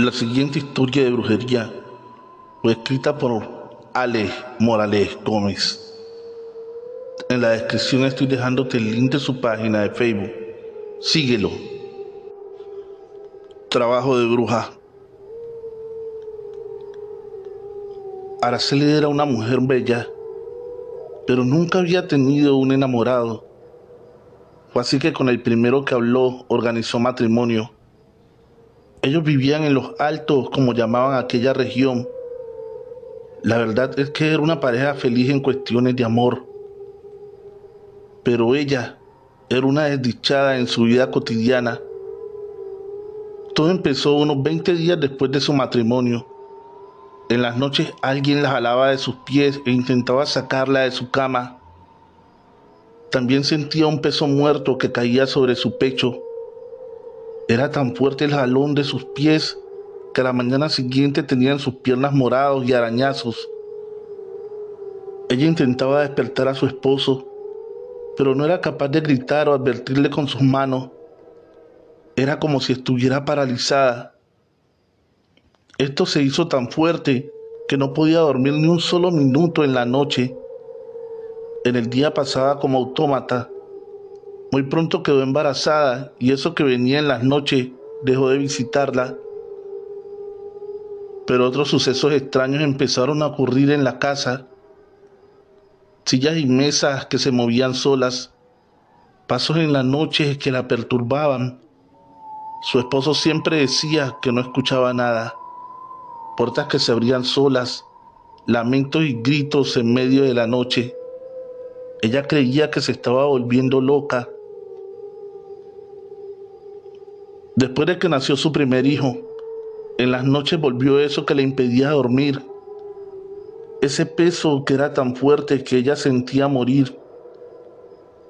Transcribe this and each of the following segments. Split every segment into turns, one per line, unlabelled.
La siguiente historia de brujería fue escrita por Ale Morales Gómez. En la descripción estoy dejándote el link de su página de Facebook. Síguelo. Trabajo de bruja. Araceli era una mujer bella, pero nunca había tenido un enamorado. Fue así que con el primero que habló organizó matrimonio. Ellos vivían en los Altos, como llamaban aquella región. La verdad es que era una pareja feliz en cuestiones de amor. Pero ella era una desdichada en su vida cotidiana. Todo empezó unos 20 días después de su matrimonio. En las noches alguien la jalaba de sus pies e intentaba sacarla de su cama. También sentía un peso muerto que caía sobre su pecho. Era tan fuerte el jalón de sus pies que a la mañana siguiente tenían sus piernas morados y arañazos. Ella intentaba despertar a su esposo, pero no era capaz de gritar o advertirle con sus manos. Era como si estuviera paralizada. Esto se hizo tan fuerte que no podía dormir ni un solo minuto en la noche. En el día pasaba como autómata. Muy pronto quedó embarazada y eso que venía en las noches dejó de visitarla. Pero otros sucesos extraños empezaron a ocurrir en la casa. Sillas y mesas que se movían solas, pasos en las noches que la perturbaban. Su esposo siempre decía que no escuchaba nada. Puertas que se abrían solas, lamentos y gritos en medio de la noche. Ella creía que se estaba volviendo loca. Después de que nació su primer hijo, en las noches volvió eso que le impedía dormir. Ese peso que era tan fuerte que ella sentía morir.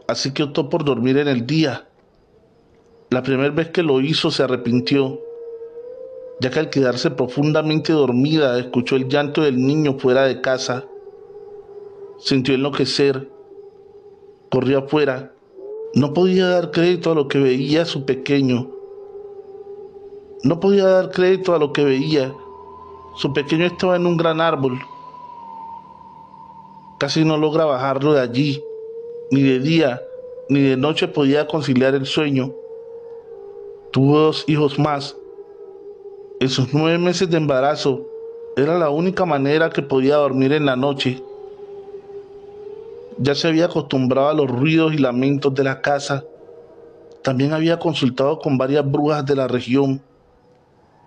Así que optó por dormir en el día. La primera vez que lo hizo se arrepintió, ya que al quedarse profundamente dormida escuchó el llanto del niño fuera de casa. Sintió enloquecer. Corrió afuera. No podía dar crédito a lo que veía su pequeño. No podía dar crédito a lo que veía. Su pequeño estaba en un gran árbol. Casi no logra bajarlo de allí. Ni de día, ni de noche podía conciliar el sueño. Tuvo 2 hijos más. En sus 9 meses de embarazo, era la única manera que podía dormir en la noche. Ya se había acostumbrado a los ruidos y lamentos de la casa. También había consultado con varias brujas de la región,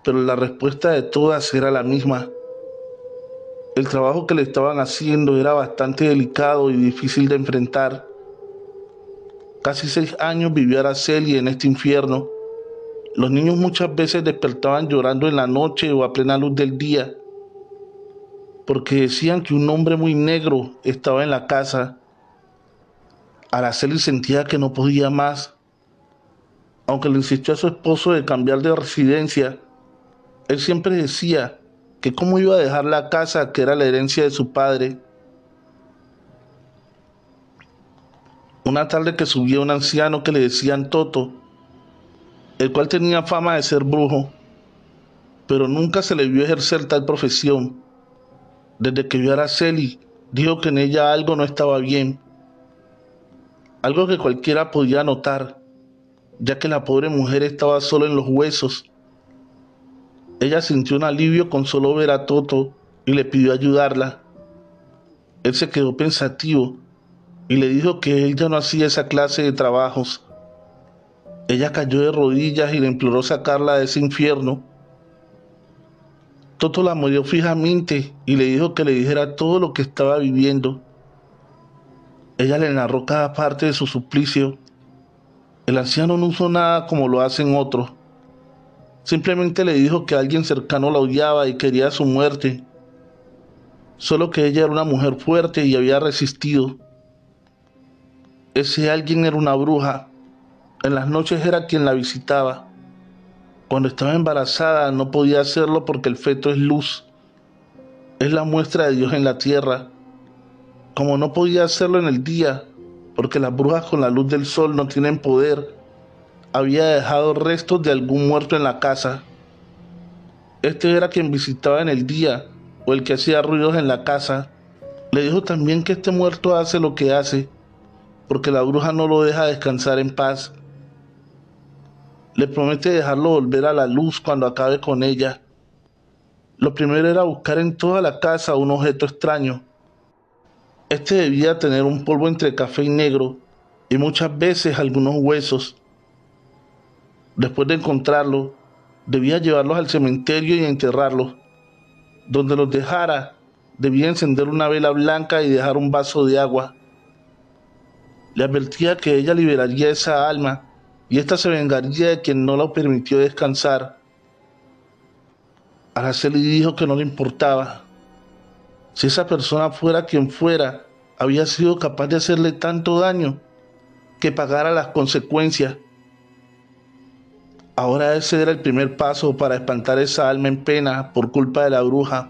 pero la respuesta de todas era la misma. El trabajo que le estaban haciendo era bastante delicado y difícil de enfrentar. Casi 6 años vivió Araceli en este infierno. Los niños muchas veces despertaban llorando en la noche o a plena luz del día, porque decían que un hombre muy negro estaba en la casa. Araceli sentía que no podía más. Aunque le insistió a su esposo de cambiar de residencia, él siempre decía que cómo iba a dejar la casa que era la herencia de su padre. Una tarde que subía un anciano que le decían Toto, el cual tenía fama de ser brujo, pero nunca se le vio ejercer tal profesión. Desde que vio a Araceli, dijo que en ella algo no estaba bien, algo que cualquiera podía notar, ya que la pobre mujer estaba solo en los huesos. Ella sintió un alivio con solo ver a Toto y le pidió ayudarla. Él se quedó pensativo y le dijo que él ya no hacía esa clase de trabajos. Ella cayó de rodillas y le imploró sacarla de ese infierno. Toto la miró fijamente y le dijo que le dijera todo lo que estaba viviendo. Ella le narró cada parte de su suplicio. El anciano no usó nada como lo hacen otros. Simplemente le dijo que alguien cercano la odiaba y quería su muerte. Solo que ella era una mujer fuerte y había resistido. Ese alguien era una bruja. En las noches era quien la visitaba. Cuando estaba embarazada no podía hacerlo porque el feto es luz. Es la muestra de Dios en la tierra. Como no podía hacerlo en el día, porque las brujas con la luz del sol no tienen poder, había dejado restos de algún muerto en la casa. Este era quien visitaba en el día o el que hacía ruidos en la casa. Le dijo también que este muerto hace lo que hace porque la bruja no lo deja descansar en paz. Le promete dejarlo volver a la luz cuando acabe con ella. Lo primero era buscar en toda la casa un objeto extraño. Este debía tener un polvo entre café y negro y muchas veces algunos huesos. Después de encontrarlo, debía llevarlos al cementerio y enterrarlos. Donde los dejara, debía encender una vela blanca y dejar un vaso de agua. Le advertía que ella liberaría esa alma y ésta se vengaría de quien no la permitió descansar. Araceli dijo que no le importaba. Si esa persona fuera quien fuera, había sido capaz de hacerle tanto daño que pagara las consecuencias. Ahora ese era el primer paso para espantar esa alma en pena por culpa de la bruja.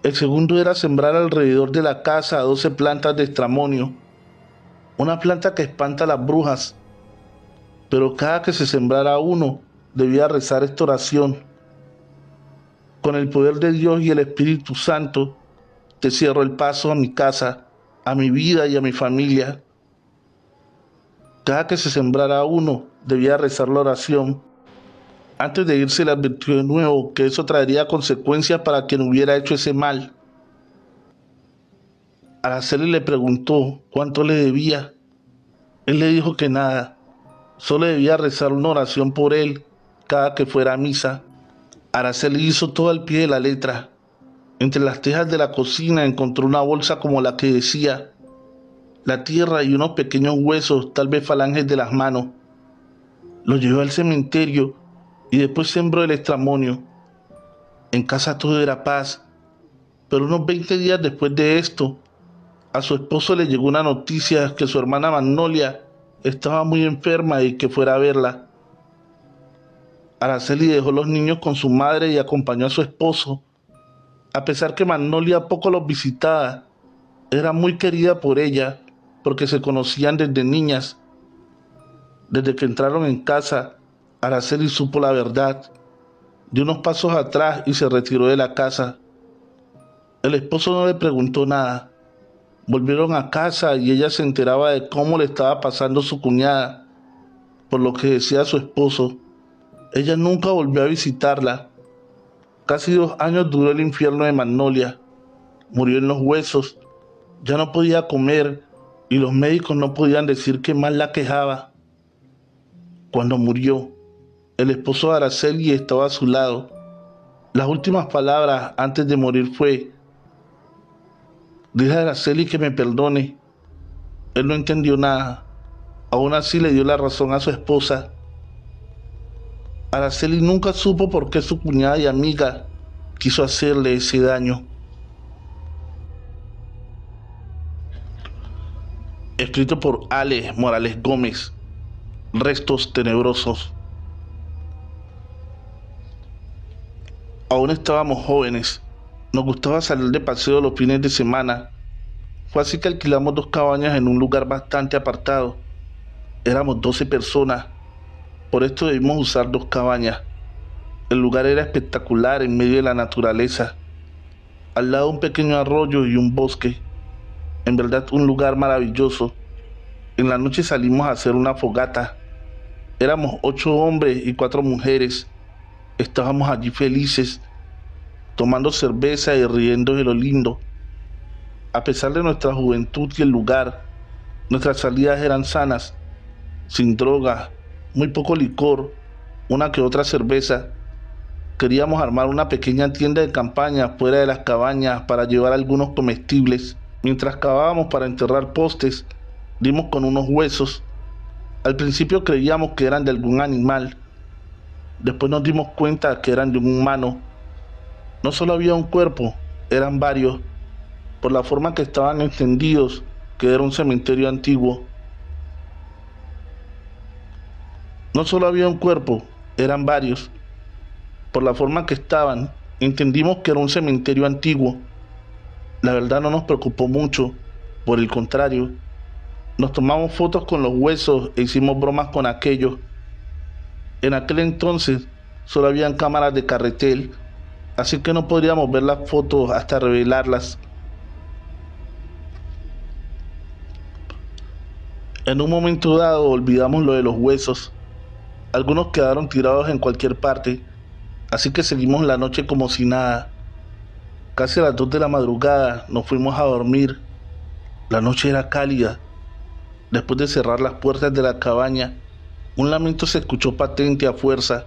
El segundo era sembrar alrededor de la casa 12 plantas de estramonio, una planta que espanta a las brujas, pero cada que se sembrara uno debía rezar esta oración: con el poder de Dios y el Espíritu Santo, te cierro el paso a mi casa, a mi vida y a mi familia. Cada que se sembrara uno, debía rezar la oración. Antes de irse le advirtió de nuevo que eso traería consecuencias para quien hubiera hecho ese mal. Araceli le preguntó cuánto le debía. Él le dijo que nada, solo debía rezar una oración por él cada que fuera a misa. Araceli hizo todo al pie de la letra. Entre las tejas de la cocina encontró una bolsa como la que decía: la tierra y unos pequeños huesos, tal vez falanges de las manos. Lo llevó al cementerio y después sembró el estramonio. En casa todo era paz, pero unos 20 días después de esto, a su esposo le llegó una noticia que su hermana Magnolia estaba muy enferma y que fuera a verla. Araceli dejó los niños con su madre y acompañó a su esposo. A pesar que Magnolia poco los visitaba, era muy querida por ella porque se conocían desde niñas. Desde que entraron en casa, Araceli supo la verdad. Dio unos pasos atrás y se retiró de la casa. El esposo no le preguntó nada. Volvieron a casa y ella se enteraba de cómo le estaba pasando su cuñada, por lo que decía su esposo. Ella nunca volvió a visitarla. Casi 2 años duró el infierno de Magnolia. Murió en los huesos. Ya no podía comer y los médicos no podían decir qué mal la quejaba. Cuando murió, el esposo de Araceli estaba a su lado. Las últimas palabras antes de morir fue: dile a Araceli que me perdone. Él no entendió nada. Aún así le dio la razón a su esposa. Araceli nunca supo por qué su cuñada y amiga quiso hacerle ese daño. Escrito por Ale Morales Gómez. Restos tenebrosos. Aún estábamos jóvenes. Nos gustaba salir de paseo los fines de semana. Fue así que alquilamos 2 cabañas en un lugar bastante apartado. Éramos 12 personas. Por esto debimos usar 2 cabañas. El lugar era espectacular en medio de la naturaleza. Al lado un pequeño arroyo y un bosque. En verdad un lugar maravilloso. En la noche salimos a hacer una fogata. Éramos 8 hombres y 4 mujeres. Estábamos allí felices, tomando cerveza y riendo de lo lindo. A pesar de nuestra juventud y el lugar, nuestras salidas eran sanas, sin droga, muy poco licor, una que otra cerveza. Queríamos armar una pequeña tienda de campaña fuera de las cabañas para llevar algunos comestibles. Mientras cavábamos para enterrar postes, dimos con unos huesos. Al principio creíamos que eran de algún animal. Después nos dimos cuenta que eran de un humano. No solo había un cuerpo, eran varios, por la forma que estaban extendidos, que era un cementerio antiguo. No solo había un cuerpo, eran varios. Por la forma que estaban, entendimos que era un cementerio antiguo. La verdad no nos preocupó mucho, por el contrario. Nos tomamos fotos con los huesos e hicimos bromas con aquello. En aquel entonces solo habían cámaras de carretel, así que no podríamos ver las fotos hasta revelarlas. En un momento dado olvidamos lo de los huesos. Algunos quedaron tirados en cualquier parte, así que seguimos la noche como si nada. Casi a las 2 de la madrugada nos fuimos a dormir. La noche era cálida. Después de cerrar las puertas de la cabaña, un lamento se escuchó patente a fuerza.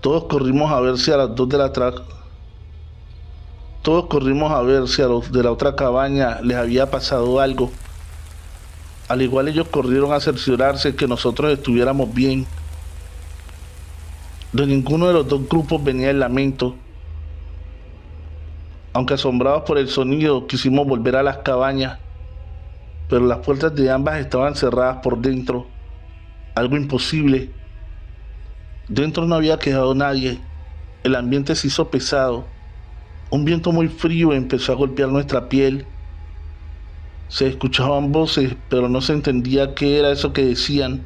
Todos corrimos a ver si a las 2 de la Todos corrimos a ver si a los de la otra cabaña les había pasado algo. Al igual ellos corrieron a cerciorarse que nosotros estuviéramos bien. De ninguno de los dos grupos venía el lamento. Aunque asombrados por el sonido, quisimos volver a las cabañas, pero las puertas de ambas estaban cerradas por dentro. Algo imposible. Dentro no había quedado nadie. El ambiente se hizo pesado. Un viento muy frío empezó a golpear nuestra piel. Se escuchaban voces, pero no se entendía qué era eso que decían.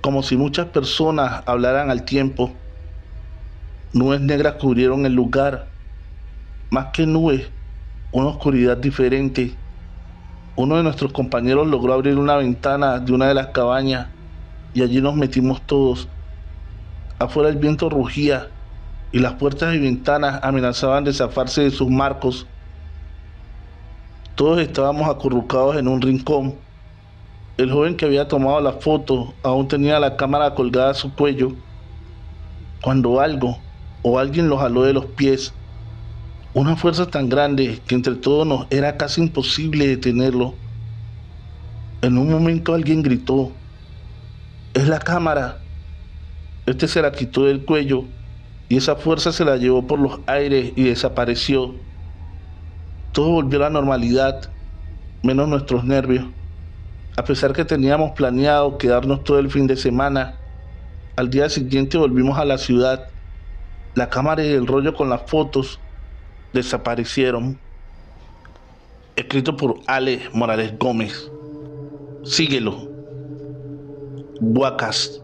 Como si muchas personas hablaran al tiempo. Nubes negras cubrieron el lugar. Más que nubes, una oscuridad diferente. Uno de nuestros compañeros logró abrir una ventana de una de las cabañas y allí nos metimos todos. Afuera el viento rugía y las puertas y ventanas amenazaban de zafarse de sus marcos. Todos estábamos acurrucados en un rincón. El joven que había tomado la foto aún tenía la cámara colgada a su cuello, cuando algo o alguien lo jaló de los pies. Una fuerza tan grande que entre todos nos era casi imposible detenerlo. En un momento alguien gritó: «¡Es la cámara!». Este se la quitó del cuello y esa fuerza se la llevó por los aires y desapareció. Todo volvió a la normalidad, menos nuestros nervios. A pesar que teníamos planeado quedarnos todo el fin de semana, al día siguiente volvimos a la ciudad. La cámara y el rollo con las fotos desaparecieron. Escrito por Ale Morales Gómez. Síguelo. Huacas.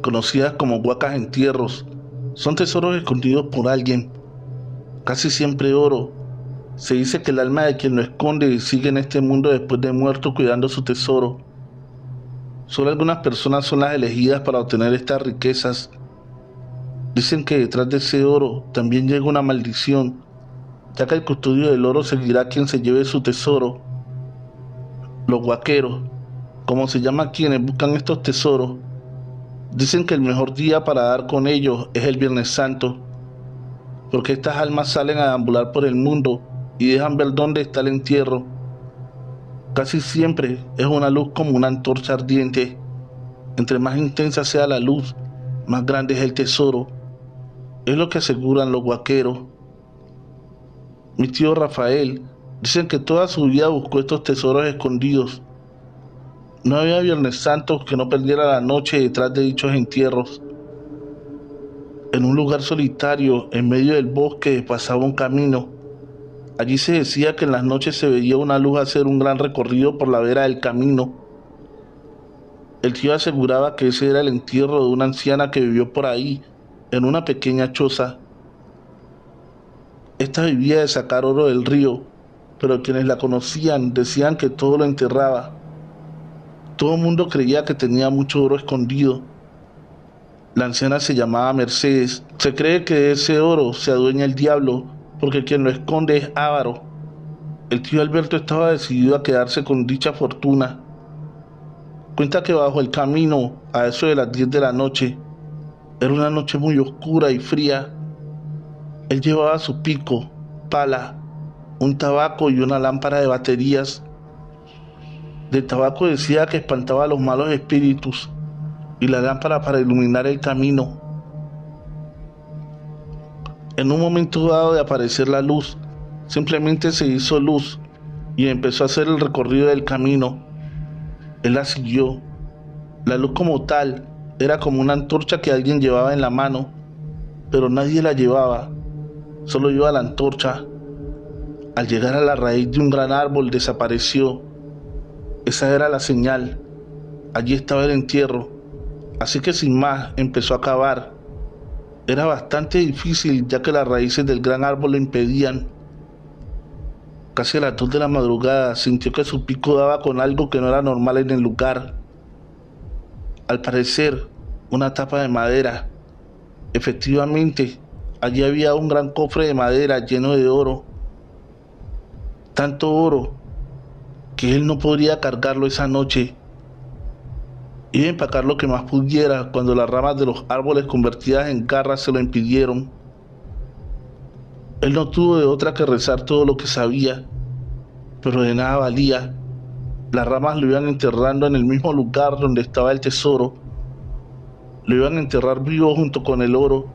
Conocidas como huacas entierros, son tesoros escondidos por alguien. Casi siempre oro. Se dice que el alma de quien lo esconde sigue en este mundo después de muerto cuidando su tesoro. Solo algunas personas son las elegidas para obtener estas riquezas. Dicen que detrás de ese oro también llega una maldición, ya que el custodio del oro seguirá a quien se lleve su tesoro. Los huaqueros, como se llama a quienes buscan estos tesoros, dicen que el mejor día para dar con ellos es el Viernes Santo, porque estas almas salen a deambular por el mundo y dejan ver dónde está el entierro. Casi siempre es una luz como una antorcha ardiente. Entre más intensa sea la luz, más grande es el tesoro. Es lo que aseguran los huaqueros. Mi tío Rafael dicen que toda su vida buscó estos tesoros escondidos. No había Viernes Santo que no perdiera la noche detrás de dichos entierros. En un lugar solitario, en medio del bosque, pasaba un camino. Allí se decía que en las noches se veía una luz hacer un gran recorrido por la vera del camino. El tío aseguraba que ese era el entierro de una anciana que vivió por ahí, en una pequeña choza. Esta vivía de sacar oro del río, pero quienes la conocían decían que todo lo enterraba. Todo el mundo creía que tenía mucho oro escondido. La anciana se llamaba Mercedes. Se cree que de ese oro se adueña el diablo, porque quien lo esconde es avaro. El tío Alberto estaba decidido a quedarse con dicha fortuna. Cuenta que bajo el camino, a eso de las 10 de la noche, era una noche muy oscura y fría. Él llevaba su pico, pala, un tabaco y una lámpara de baterías. Del tabaco decía que espantaba a los malos espíritus y la lámpara para iluminar el camino. En un momento dado de aparecer la luz, simplemente se hizo luz y empezó a hacer el recorrido del camino. Él la siguió. La luz como tal era como una antorcha que alguien llevaba en la mano, pero nadie la llevaba, solo iba la antorcha. Al llegar a la raíz de un gran árbol desapareció. Esa era la señal. Allí estaba el entierro. Así que sin más empezó a cavar. Era bastante difícil ya que las raíces del gran árbol lo impedían. Casi a las 2 de la madrugada sintió que su pico daba con algo que no era normal en el lugar. Al parecer, una tapa de madera. Efectivamente, allí había un gran cofre de madera lleno de oro. Tanto oro que él no podría cargarlo esa noche. Iba a empacar lo que más pudiera cuando las ramas de los árboles convertidas en garras se lo impidieron. Él no tuvo de otra que rezar todo lo que sabía, pero de nada valía. Las ramas lo iban enterrando en el mismo lugar donde estaba el tesoro. Lo iban a enterrar vivo junto con el oro.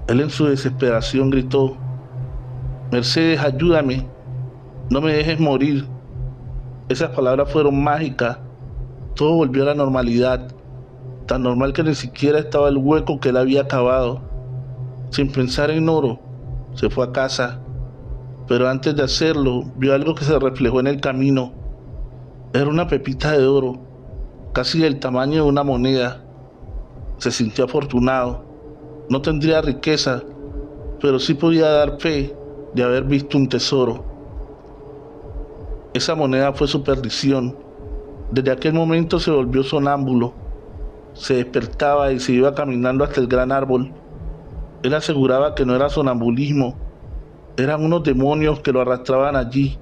Él en su desesperación gritó: Mercedes, ayúdame, no me dejes morir. Esas palabras fueron mágicas. Todo volvió a la normalidad, tan normal que ni siquiera estaba el hueco que él había cavado. Sin pensar en oro, se fue a casa, pero antes de hacerlo, vio algo que se reflejó en el camino. Era una pepita de oro, casi del tamaño de una moneda. Se sintió afortunado. No tendría riqueza, pero sí podía dar fe de haber visto un tesoro. Esa moneda fue su perdición. Desde aquel momento se volvió sonámbulo. Se despertaba y se iba caminando hasta el gran árbol. Él aseguraba que no era sonambulismo, eran unos demonios que lo arrastraban allí.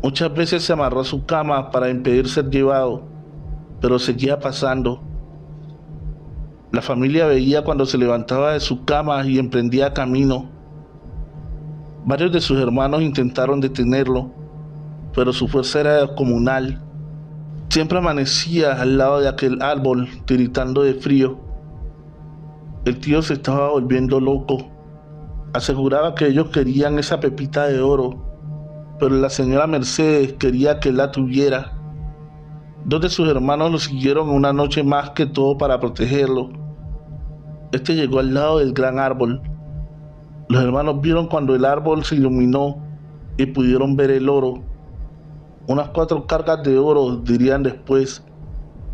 Muchas veces se amarró a su cama para impedir ser llevado, pero seguía pasando. La familia veía cuando se levantaba de su cama y emprendía camino. Varios de sus hermanos intentaron detenerlo, pero su fuerza era descomunal. Siempre amanecía al lado de aquel árbol, tiritando de frío. El tío se estaba volviendo loco. Aseguraba que ellos querían esa pepita de oro, pero la señora Mercedes quería que él la tuviera. 2 de sus hermanos lo siguieron una noche más que todo para protegerlo. Este llegó al lado del gran árbol. Los hermanos vieron cuando el árbol se iluminó y pudieron ver el oro. Unas 4 cargas de oro, dirían después.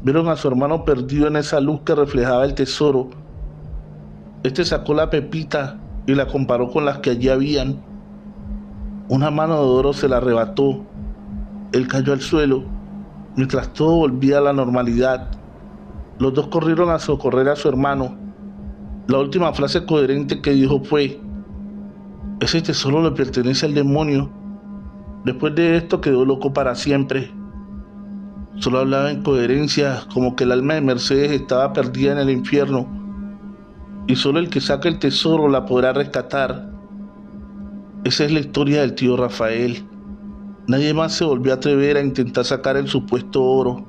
Vieron a su hermano perdido en esa luz que reflejaba el tesoro. Este sacó la pepita y la comparó con las que allí habían. Una mano de oro se la arrebató. Él cayó al suelo, mientras todo volvía a la normalidad. Los 2 corrieron a socorrer a su hermano. La última frase coherente que dijo fue: ese tesoro le pertenece al demonio. Después de esto quedó loco para siempre. Solo hablaba en coherencias, como que el alma de Mercedes estaba perdida en el infierno, y solo el que saque el tesoro la podrá rescatar. Esa es la historia del tío Rafael. Nadie más se volvió a atrever a intentar sacar el supuesto oro.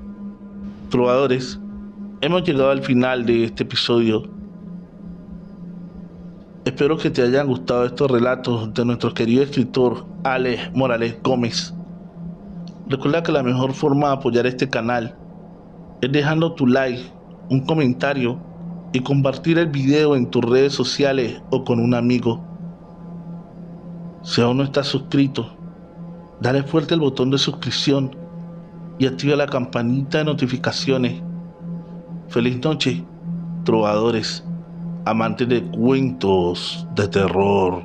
Trovadores, hemos llegado al final de este episodio. Espero que te hayan gustado estos relatos de nuestro querido escritor Alex Morales Gómez. Recuerda que la mejor forma de apoyar este canal es dejando tu like, un comentario y compartir el video en tus redes sociales o con un amigo. Si aún no estás suscrito, dale fuerte el botón de suscripción y activa la campanita de notificaciones. Feliz noche, trovadores, amantes de cuentos de terror.